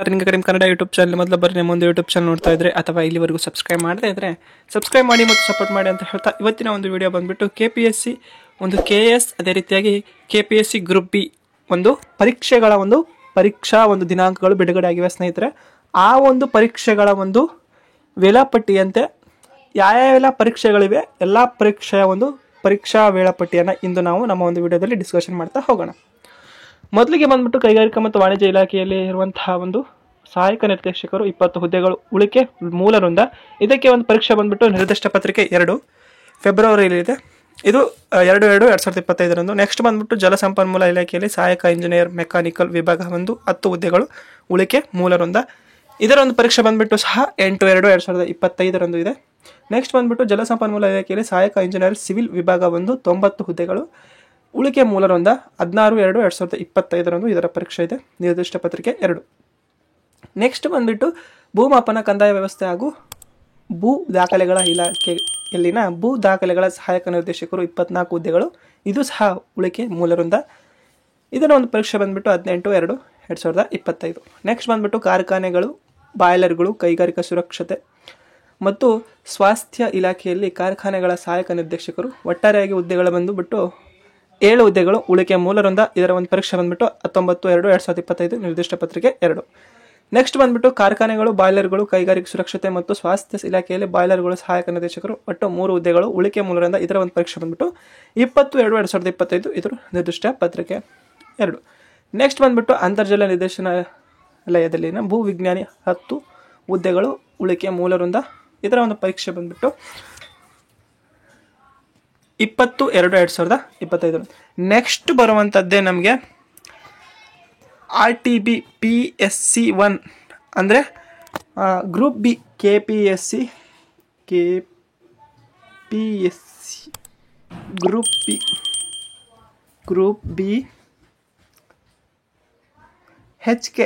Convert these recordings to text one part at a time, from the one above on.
Running academy Kannada YouTube channel ಮೊದಲ ಬರೀ ನಮ್ಮೊಂದು YouTube channel ನೋಡ್ತಾ ಇದ್ರೆ ಅಥವಾ ಇಲ್ಲಿವರೆಗೂ ಸಬ್ಸ್ಕ್ರೈಬ್ ಮಾಡದೇ ಇದ್ರೆ ಸಬ್ಸ್ಕ್ರೈಬ್ ಮಾಡಿ ಮತ್ತು ಸಪೋರ್ಟ್ ಮಾಡಿ ಅಂತ ಹೇಳ್ತಾ ಇವತ್ತಿನ ಒಂದು ವಿಡಿಯೋ ಬಂದ್ಬಿಟ್ಟು KPSC ಒಂದು KS ಅದೇ ರೀತಿಯಾಗಿ KPSC ಗ್ರೂಪ್ ಬಿ ಒಂದು ಪರೀಕ್ಷೆಗಳ ಒಂದು ಪರೀಕ್ಷಾ ಒಂದು ದಿನಾಂಕಗಳು ಬಿಡುಗಡೆ ಆಗಿವೆ ಸ್ನೇಹಿತರೆ. ಆ ಒಂದು ಪರೀಕ್ಷೆಗಳ ಒಂದು ವೇಳಾಪಟ್ಟಿಯಂತೆ ಯಾವ್ಯಾವೆಲ್ಲ ಪರೀಕ್ಷೆಗಳಿವೆ ಎಲ್ಲ ಪರೀಕ್ಷೆಯ ಒಂದು ಪರೀಕ್ಷಾ ವೇಳಾಪಟ್ಟಿಯನ್ನು ಇಂದು ನಾವು ನಮ್ಮ ಒಂದು ವಿಡಿಯೋದಲ್ಲಿ ಡಿಸ್ಕಷನ್ ಮಾಡ್ತಾ ಹೋಗೋಣ. ಮೊದಲಿಗೆ ಬಂದ್ಬಿಟ್ಟು ಕೈಗಾರಿಕಾ ಮತ್ತು ವಾಣಿಜ್ಯ ಇಲಾಖೆಯಲ್ಲಿ ಇರುವಂತಹ ಒಂದು ಸಹಾಯಕ ನಿರ್ದೇಶಕರು 20 ಹುದ್ದೆಗಳು ಉಳಿಕೆ ಮೂಲ ವೃಂದ. ಇದಕ್ಕೆ ಒಂದು ಪರೀಕ್ಷೆ ಬಂದ್ಬಿಟ್ಟು ನಿರ್ದಿಷ್ಟ ಪತ್ರಿಕೆ 2 ಫೆಬ್ರವರಿಯಲ್ಲಿ ಇದೆ. ಇದು 2/2/2025. ನೆಕ್ಸ್ಟ್ ಬಂದ್ಬಿಟ್ಟು ಜಲಸಂಪನ್ಮೂಲ ಇಲಾಖೆಯಲ್ಲಿ ಸಹಾಯಕ ಇಂಜಿನಿಯರ್ ಮೆಕ್ಯಾನಿಕಲ್ ವಿಭಾಗ 10 ಹುದ್ದೆಗಳು ಉಳಿಕೆ ಮೂಲ ವೃಂದ. ಇದರ ಒಂದು ಪರೀಕ್ಷೆ ಬಂದ್ಬಿಟ್ಟು ಸಹ 8/2/2025 ಇದೆ. ನೆಕ್ಸ್ಟ್ ಬಂದ್ಬಿಟ್ಟು ಜಲಸಂಪನ್ಮೂಲ ಇಲಾಖೆಯಲ್ಲಿ ಸಹಾಯಕ ಇಂಜಿನಿಯರ್ ಸಿವಿಲ್ ವಿಭಾಗ 90 ಹುದ್ದೆಗಳು ಉಳಿಕೆ ಮೂಲ ವೃಂದ 16/2/2025 ಇದರ ಪರೀಕ್ಷೆ ಇದೆ, ನಿರ್ದಿಷ್ಟ ಪತ್ರಿಕೆ 2. ನೆಕ್ಸ್ಟ್ ಬಂದ್ಬಿಟ್ಟು ಭೂಮಾಪನ ಕಂದಾಯ ವ್ಯವಸ್ಥೆ ಹಾಗೂ ಭೂ ದಾಖಲೆಗಳ ಇಲಾಖೆಯಲ್ಲಿನ ಭೂ ದಾಖಲೆಗಳ ಸಹಾಯಕ ನಿರ್ದೇಶಕರು 24 ಹುದ್ದೆಗಳು, ಇದು ಸಹ ಉಳಿಕೆ ಮೂಲ ವೃಂದ. ಇದರ ಒಂದು ಪರೀಕ್ಷೆ ಬಂದ್ಬಿಟ್ಟು 18/2/2025. ನೆಕ್ಸ್ಟ್ ಬಂದ್ಬಿಟ್ಟು ಕಾರ್ಖಾನೆಗಳು, ಬಾಯ್ಲರ್ಗಳು, ಕೈಗಾರಿಕಾ ಸುರಕ್ಷತೆ ಮತ್ತು ಸ್ವಾಸ್ಥ್ಯ ಇಲಾಖೆಯಲ್ಲಿ ಕಾರ್ಖಾನೆಗಳ ಸಹಾಯಕ ನಿರ್ದೇಶಕರು. ಒಟ್ಟಾರೆಯಾಗಿ ಹುದ್ದೆಗಳು ಬಂದುಬಿಟ್ಟು 7 ಹುದ್ದೆಗಳು ಉಳಿಕೆ ಮೂಲ ವೃಂದ. ಇದರ ಒಂದು ಪರೀಕ್ಷೆ ಬಂದ್ಬಿಟ್ಟು 19/2/2025 ನಿರ್ದಿಷ್ಟ ಪತ್ರಿಕೆ 2. ನೆಕ್ಸ್ಟ್ ಬಂದ್ಬಿಟ್ಟು ಕಾರ್ಖಾನೆಗಳು, ಬಾಯ್ಲರ್ಗಳು, ಕೈಗಾರಿಕಾ ಸುರಕ್ಷತೆ ಮತ್ತು ಸ್ವಾಸ್ಥ್ಯ ಇಲಾಖೆಯಲ್ಲಿ ಬಾಯ್ಲರ್ಗಳು ಸಹಾಯಕ ನಿರ್ದೇಶಕರು, ಒಟ್ಟು 3 ಹುದ್ದೆಗಳು ಉಳಿಕೆ ಮೂಲ ವೃಂದ. ಇದರ ಒಂದು ಪರೀಕ್ಷೆ ಬಂದ್ಬಿಟ್ಟು 20/2/2025 ಇದರ ನಿರ್ದಿಷ್ಟ ಪತ್ರಿಕೆ 2. ನೆಕ್ಸ್ಟ್ ಬಂದ್ಬಿಟ್ಟು ಅಂತರ್ಜಲ ನಿರ್ದೇಶನಾಲಯದಲ್ಲಿನ ಭೂ ವಿಜ್ಞಾನಿ 10 ಹುದ್ದೆಗಳು ಉಳಿಕೆ ಮೂಲ ವೃಂದ. ಇದರ ಒಂದು ಪರೀಕ್ಷೆ ಬಂದ್ಬಿಟ್ಟು 20/2/2025. ನೆಕ್ಸ್ಟ್ ಬರುವಂಥದ್ದೇ ನಮಗೆ RTB PSC 1 ಅಂದರೆ group B KPSC group B HK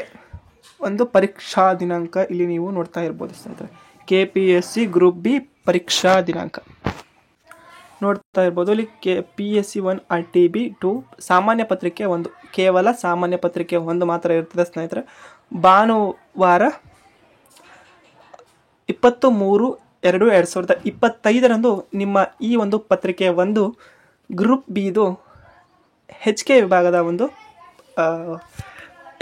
ಒಂದು ಪರೀಕ್ಷಾ ದಿನಾಂಕ ಇಲ್ಲಿ ನೀವು ನೋಡ್ತಾ ಇರ್ಬೋದು ಸ್ನೇಹಿತರೆ. KPSC ಗ್ರೂಪ್ ಬಿ ಪರೀಕ್ಷಾ ದಿನಾಂಕ ನೋಡ್ತಾ ಇರ್ಬೋದು. ಇಲ್ಲಿ PSC 1 RTB 2 ಸಾಮಾನ್ಯ ಪತ್ರಿಕೆ 1, ಕೇವಲ ಸಾಮಾನ್ಯ ಪತ್ರಿಕೆ 1 ಮಾತ್ರ ಇರ್ತದೆ ಸ್ನೇಹಿತರೆ. ಭಾನುವಾರ 23/2/2025 ನಿಮ್ಮ ಈ ಒಂದು ಪತ್ರಿಕೆ 1 ಗ್ರೂಪ್ ಬಿದು HK ವಿಭಾಗದ ಒಂದು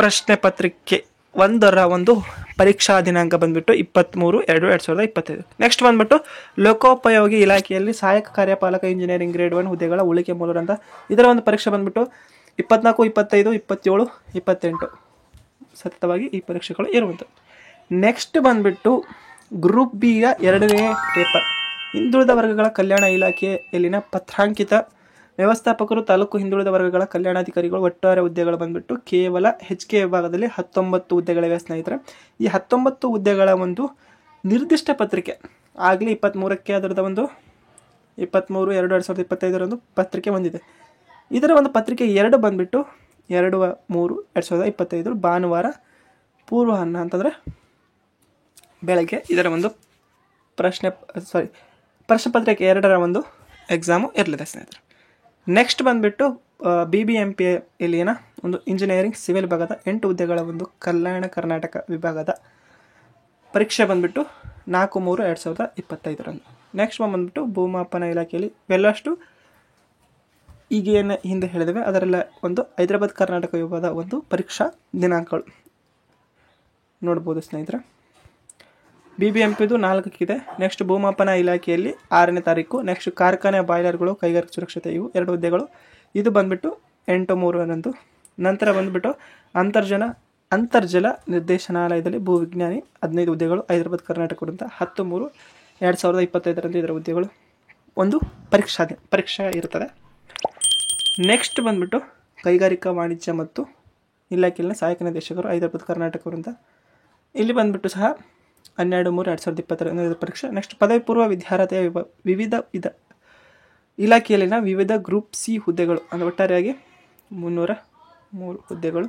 ಪ್ರಶ್ನೆ ಪತ್ರಿಕೆ 1ರ ಒಂದು ಪರೀಕ್ಷಾ ದಿನಾಂಕ ಬಂದ್ಬಿಟ್ಟು 23/2/2025. ನೆಕ್ಸ್ಟ್ ಬಂದ್ಬಿಟ್ಟು ಲೋಕೋಪಯೋಗಿ ಇಲಾಖೆಯಲ್ಲಿ ಸಹಾಯಕ ಕಾರ್ಯಪಾಲಕ ಇಂಜಿನಿಯರಿಂಗ್ ಗ್ರೇಡ್ 1 ಹುದ್ದೆಗಳ ಉಳಿಕೆ ಮೂಲ ವೃಂದ. ಇದರ ಒಂದು ಪರೀಕ್ಷೆ ಬಂದ್ಬಿಟ್ಟು 24, 25, 27, 28 ಸತತವಾಗಿ ಈ ಪರೀಕ್ಷೆಗಳು ಇರುವಂಥದ್ದು. ನೆಕ್ಸ್ಟ್ ಬಂದ್ಬಿಟ್ಟು ಗ್ರೂಪ್ ಬಿಯ 2ನೇ ಪೇಪರ್ ಹಿಂದುಳಿದ ವರ್ಗಗಳ ಕಲ್ಯಾಣ ಇಲಾಖೆಯಲ್ಲಿನ ಪತ್ರಾಂಕಿತ ವ್ಯವಸ್ಥಾಪಕರು, ತಾಲೂಕು ಹಿಂದುಳಿದ ವರ್ಗಗಳ ಕಲ್ಯಾಣಾಧಿಕಾರಿಗಳು. ಒಟ್ಟಾರೆ ಹುದ್ದೆಗಳು ಬಂದ್ಬಿಟ್ಟು ಕೇವಲ HK ವಿಭಾಗದಲ್ಲಿ 19 ಹುದ್ದೆಗಳಿವೆ ಸ್ನೇಹಿತರೆ. ಈ 19 ಹುದ್ದೆಗಳ ಒಂದು ನಿರ್ದಿಷ್ಟ ಪತ್ರಿಕೆ ಆಗಲಿ 23ಕ್ಕೆ ಅದರದ ಒಂದು 23/2/2025 ಪತ್ರಿಕೆ ಬಂದಿದೆ. ಇದರ ಒಂದು ಪತ್ರಿಕೆ 2 ಬಂದ್ಬಿಟ್ಟು 2/3/2025 ಭಾನುವಾರ ಪೂರ್ವಾಹ್ನ ಅಂತಂದರೆ ಬೆಳಗ್ಗೆ ಇದರ ಒಂದು ಪ್ರಶ್ನೆ ಪತ್ರಿಕೆ 2ರ ಒಂದು ಎಕ್ಸಾಮು ಇರಲಿದೆ ಸ್ನೇಹಿತರೆ. ನೆಕ್ಸ್ಟ್ ಬಂದ್ಬಿಟ್ಟು BBMP ಇಲ್ಲಿನ ಒಂದು ಇಂಜಿನಿಯರಿಂಗ್ ಸಿವಿಲ್ ವಿಭಾಗದ 8 ಹುದ್ದೆಗಳ ಒಂದು ಕಲ್ಯಾಣ ಕರ್ನಾಟಕ ವಿಭಾಗದ ಪರೀಕ್ಷೆ ಬಂದ್ಬಿಟ್ಟು 4/3/2025. ನೆಕ್ಸ್ಟ್ ಬಂದ್ಬಿಟ್ಟು ಭೂಮಾಪನ ಇಲಾಖೆಯಲ್ಲಿ ಇವೆಲ್ಲಷ್ಟು ಈಗೇನು ಹಿಂದೆ ಹೇಳಿದ್ದೇವೆ ಅದರೆಲ್ಲ ಒಂದು ಹೈದರಾಬಾದ್ ಕರ್ನಾಟಕ ವಿಭಾಗದ ಒಂದು ಪರೀಕ್ಷಾ ದಿನಾಂಕಗಳು ನೋಡ್ಬೋದು ಸ್ನೇಹಿತರೆ. BBMPದು 4ಕ್ಕಿದೆ. ನೆಕ್ಸ್ಟ್ ಭೂಮಾಪನ ಇಲಾಖೆಯಲ್ಲಿ 6ನೇ ತಾರೀಕು. ನೆಕ್ಸ್ಟ್ ಕಾರ್ಖಾನೆ, ಬಾಯ್ಲರ್ಗಳು, ಕೈಗಾರಿಕಾ ಸುರಕ್ಷತೆ ಇವು 2 ಹುದ್ದೆಗಳು, ಇದು ಬಂದ್ಬಿಟ್ಟು 8/3. ನಂತರ ಬಂದ್ಬಿಟ್ಟು ಅಂತರ್ಜಲ ನಿರ್ದೇಶನಾಲಯದಲ್ಲಿ ಭೂ ವಿಜ್ಞಾನಿ 15 ಹುದ್ದೆಗಳು ಹೈದರಾಬಾದ್ ಕರ್ನಾಟಕದಿಂದ 10/3/2025 ಇದರ ಹುದ್ದೆಗಳು ಒಂದು ಪರೀಕ್ಷೆ ಇರುತ್ತದೆ. ನೆಕ್ಸ್ಟ್ ಬಂದ್ಬಿಟ್ಟು ಕೈಗಾರಿಕಾ ವಾಣಿಜ್ಯ ಮತ್ತು ಇಲಾಖೆಯಲ್ಲಿನ ಸಹಾಯಕ ನಿರ್ದೇಶಕರು ಹೈದರಾಬಾದ್ ಕರ್ನಾಟಕದಿಂದ, ಇಲ್ಲಿ ಬಂದ್ಬಿಟ್ಟು ಸಹ 12/3/2025 ಪರೀಕ್ಷೆ. ನೆಕ್ಸ್ಟ್ ಪದವಿ ಪೂರ್ವ ವಿದ್ಯಾರ್ಹತೆಯ ವಿವಿಧ ಇಲಾಖೆಯಲ್ಲಿನ ವಿವಿಧ ಗ್ರೂಪ್ ಸಿ ಹುದ್ದೆಗಳು ಅಂದರೆ ಒಟ್ಟಾರೆಯಾಗಿ 303 ಹುದ್ದೆಗಳು.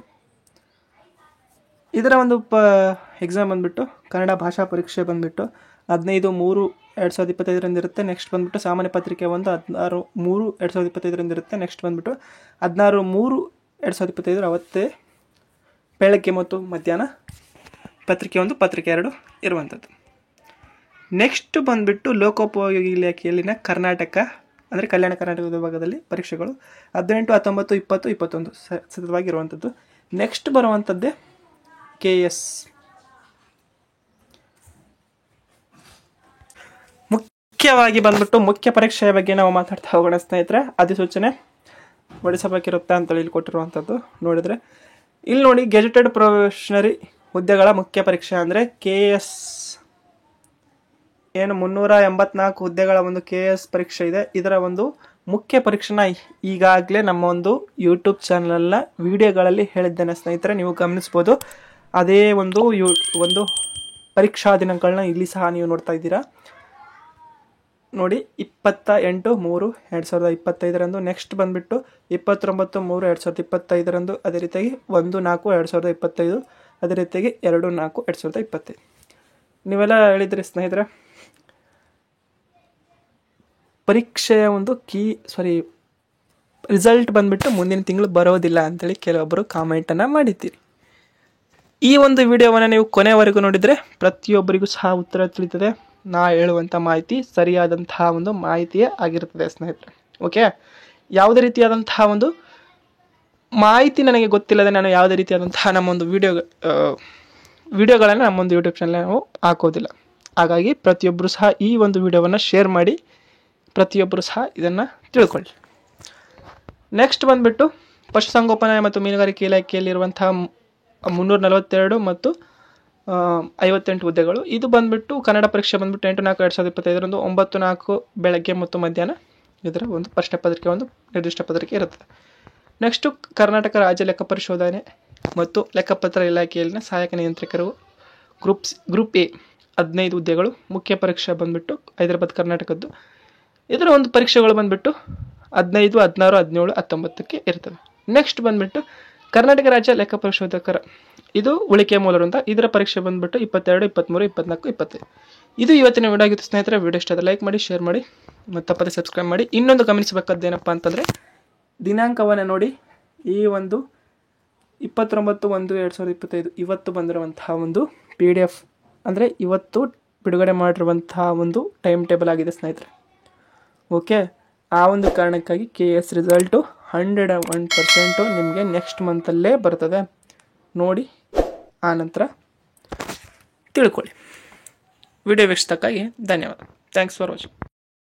ಇದರ ಒಂದು ಎಕ್ಸಾಮ್ ಬಂದ್ಬಿಟ್ಟು ಕನ್ನಡ ಭಾಷಾ ಪರೀಕ್ಷೆ ಬಂದ್ಬಿಟ್ಟು 15/3/2025 ಇರುತ್ತೆ. ನೆಕ್ಸ್ಟ್ ಬಂದ್ಬಿಟ್ಟು ಸಾಮಾನ್ಯ ಪತ್ರಿಕೆ 1 16/3/2025 ಇರುತ್ತೆ. ನೆಕ್ಸ್ಟ್ ಬಂದ್ಬಿಟ್ಟು 16/3/2025 ಅವತ್ತೇ ಬೆಳಗ್ಗೆ ಮತ್ತು ಮಧ್ಯಾಹ್ನ ಪತ್ರಿಕೆ 1 ಪತ್ರಿಕೆ 2 ಇರುವಂಥದ್ದು. ನೆಕ್ಸ್ಟ್ ಬಂದುಬಿಟ್ಟು ಲೋಕೋಪಯೋಗಿ ಇಲಾಖೆಯಲ್ಲಿನ ಕರ್ನಾಟಕ ಅಂದರೆ ಕಲ್ಯಾಣ ಕರ್ನಾಟಕ ವಿಭಾಗದಲ್ಲಿ ಪರೀಕ್ಷೆಗಳು 18, 19, 20, 21 ಸತತವಾಗಿರುವಂಥದ್ದು. Next ಬರುವಂಥದ್ದೇ KS. ಮುಖ್ಯವಾಗಿ ಬಂದ್ಬಿಟ್ಟು ಮುಖ್ಯ ಪರೀಕ್ಷೆಯ ಬಗ್ಗೆ ನಾವು ಮಾತಾಡ್ತಾ ಹೋಗೋಣ ಸ್ನೇಹಿತರೆ. ಅಧಿಸೂಚನೆ ಹೊರಡಿಸಬೇಕಿರುತ್ತೆ ಅಂತೇಳಿ ಇಲ್ಲಿ ಕೊಟ್ಟಿರುವಂಥದ್ದು ನೋಡಿದರೆ ಇಲ್ಲಿ ನೋಡಿ, ಗೆಜೆಟೆಡ್ ಪ್ರೊಫೆಷನರಿ ಹುದ್ದೆಗಳ ಮುಖ್ಯ ಪರೀಕ್ಷೆ ಅಂದರೆ KS ಏನು 384 ಹುದ್ದೆಗಳ ಒಂದು KS ಪರೀಕ್ಷೆ ಇದೆ. ಇದರ ಒಂದು ಮುಖ್ಯ ಪರೀಕ್ಷೆನ ಈಗಾಗಲೇ ನಮ್ಮ ಒಂದು ಯೂಟ್ಯೂಬ್ ಚಾನಲ್ನ ವಿಡಿಯೋಗಳಲ್ಲಿ ಹೇಳಿದ್ದೇನೆ ಸ್ನೇಹಿತರೆ, ನೀವು ಗಮನಿಸ್ಬೋದು. ಅದೇ ಒಂದು ಪರೀಕ್ಷಾ ದಿನಾಂಕಗಳನ್ನ ಇಲ್ಲಿ ಸಹ ನೀವು ನೋಡ್ತಾ ಇದ್ದೀರಾ ನೋಡಿ. 28/3/2025 ನೆಕ್ಸ್ಟ್ ಬಂದುಬಿಟ್ಟು 29/3/2025 ಅದೇ ರೀತಿಯಾಗಿ 1/4/2025 ಅದೇ ರೀತಿಯಾಗಿ 2/4/2025. ನೀವೆಲ್ಲ ಹೇಳಿದ್ರಿ ಸ್ನೇಹಿತರೆ, ಪರೀಕ್ಷೆಯ ಒಂದು ರಿಸಲ್ಟ್ ಬಂದುಬಿಟ್ಟು ಮುಂದಿನ ತಿಂಗಳು ಬರೋದಿಲ್ಲ ಅಂತೇಳಿ ಕೆಲವೊಬ್ಬರು ಕಾಮೆಂಟನ್ನು ಮಾಡಿದ್ದೀರಿ. ಈ ಒಂದು ವಿಡಿಯೋವನ್ನು ನೀವು ಕೊನೆವರೆಗೂ ನೋಡಿದರೆ ಪ್ರತಿಯೊಬ್ಬರಿಗೂ ಸಹ ಉತ್ತರ ತಿಳಿತದೆ. ನಾ ಹೇಳುವಂಥ ಮಾಹಿತಿ ಸರಿಯಾದಂತಹ ಒಂದು ಮಾಹಿತಿಯೇ ಆಗಿರುತ್ತದೆ ಸ್ನೇಹಿತರೆ. ಓಕೆ, ಯಾವುದೇ ರೀತಿಯಾದಂತಹ ಒಂದು ಮಾಹಿತಿ ನನಗೆ ಗೊತ್ತಿಲ್ಲದೆ ನಾನು ಯಾವುದೇ ರೀತಿಯಾದಂತಹ ನಮ್ಮೊಂದು ವಿಡಿಯೋಗಳನ್ನು ನಮ್ಮೊಂದು ಯೂಟ್ಯೂಬ್ ಚಾನಲ್ ನಾವು ಹಾಕೋದಿಲ್ಲ. ಹಾಗಾಗಿ ಪ್ರತಿಯೊಬ್ಬರು ಸಹ ಈ ಒಂದು ವಿಡಿಯೋವನ್ನು ಶೇರ್ ಮಾಡಿ ಪ್ರತಿಯೊಬ್ಬರು ಸಹ ಇದನ್ನು ತಿಳ್ಕೊಳ್ಳಿ. ನೆಕ್ಸ್ಟ್ ಬಂದುಬಿಟ್ಟು ಪಶುಸಂಗೋಪನೆ ಮತ್ತು ಮೀನುಗಾರಿಕೆ ಇಲಾಖೆಯಲ್ಲಿರುವಂತಹ 342 ಮತ್ತು 58 ಹುದ್ದೆಗಳು. ಇದು ಬಂದುಬಿಟ್ಟು ಕನ್ನಡ ಪರೀಕ್ಷೆ ಬಂದುಬಿಟ್ಟು 8/4/2025 9/4 ಬೆಳಗ್ಗೆ ಮತ್ತು ಮಧ್ಯಾಹ್ನ ಇದರ ಒಂದು ಪ್ರಶ್ನೆ ಪತ್ರಿಕೆ ಒಂದು ನಿರ್ದಿಷ್ಟ ಪತ್ರಿಕೆ ಇರುತ್ತದೆ. ನೆಕ್ಸ್ಟು ಕರ್ನಾಟಕ ರಾಜ್ಯ ಲೆಕ್ಕ ಪರಿಶೋಧನೆ ಮತ್ತು ಲೆಕ್ಕಪತ್ರ ಇಲಾಖೆಯಲ್ಲಿನ ಸಹಾಯಕ ನಿಯಂತ್ರಕರು ಗ್ರೂಪ್ ಎ 15 ಹುದ್ದೆಗಳು. ಮುಖ್ಯ ಪರೀಕ್ಷೆ ಬಂದುಬಿಟ್ಟು ಹೈದರಾಬಾದ್ ಕರ್ನಾಟಕದ್ದು. ಇದರ ಒಂದು ಪರೀಕ್ಷೆಗಳು ಬಂದುಬಿಟ್ಟು 15, 16, 17, 19ಕ್ಕೆ ಇರ್ತವೆ. ನೆಕ್ಸ್ಟ್ ಬಂದುಬಿಟ್ಟು ಕರ್ನಾಟಕ ರಾಜ್ಯ ಲೆಕ್ಕ ಪರಿಶೋಧಕರ, ಇದು ಉಳಿಕೆ ಮೂಲರು ಅಂತ. ಇದರ ಪರೀಕ್ಷೆ ಬಂದುಬಿಟ್ಟು 22, 23, 24, 25. ಇದು ಇವತ್ತಿನ ವಿಡಿಯೋ ಆಗಿತ್ತು ಸ್ನೇಹಿತರೆ. ವಿಡಿಯೋ ಇಷ್ಟ ಲೈಕ್ ಮಾಡಿ, ಶೇರ್ ಮಾಡಿ ಮತ್ತು ತಪ್ಪದೆ ಸಬ್ಸ್ಕ್ರೈಬ್ ಮಾಡಿ. ಇನ್ನೊಂದು ಗಮನಿಸಬೇಕಾದ್ದೇನಪ್ಪ ಅಂತಂದರೆ ದಿನಾಂಕವನ್ನು ನೋಡಿ, ಈ ಒಂದು 29/1/2025 ಇವತ್ತು ಬಂದಿರುವಂತಹ ಒಂದು PDF ಅಂದರೆ ಇವತ್ತು ಬಿಡುಗಡೆ ಮಾಡಿರುವಂತಹ ಒಂದು ಟೈಮ್ ಟೇಬಲ್ ಆಗಿದೆ ಸ್ನೇಹಿತರೆ. ಓಕೆ, ಆ ಒಂದು ಕಾರಣಕ್ಕಾಗಿ KS ರಿಸಲ್ಟು 101% ನಿಮಗೆ ನೆಕ್ಸ್ಟ್ ಮಂತಲ್ಲೇ ಬರ್ತದೆ ನೋಡಿ. ಆ ನಂತರ ತಿಳ್ಕೊಳ್ಳಿ. ವಿಡಿಯೋ ವೀಕ್ಷಿಸಕ್ಕಾಗಿ ಧನ್ಯವಾದ. Thanks for watching.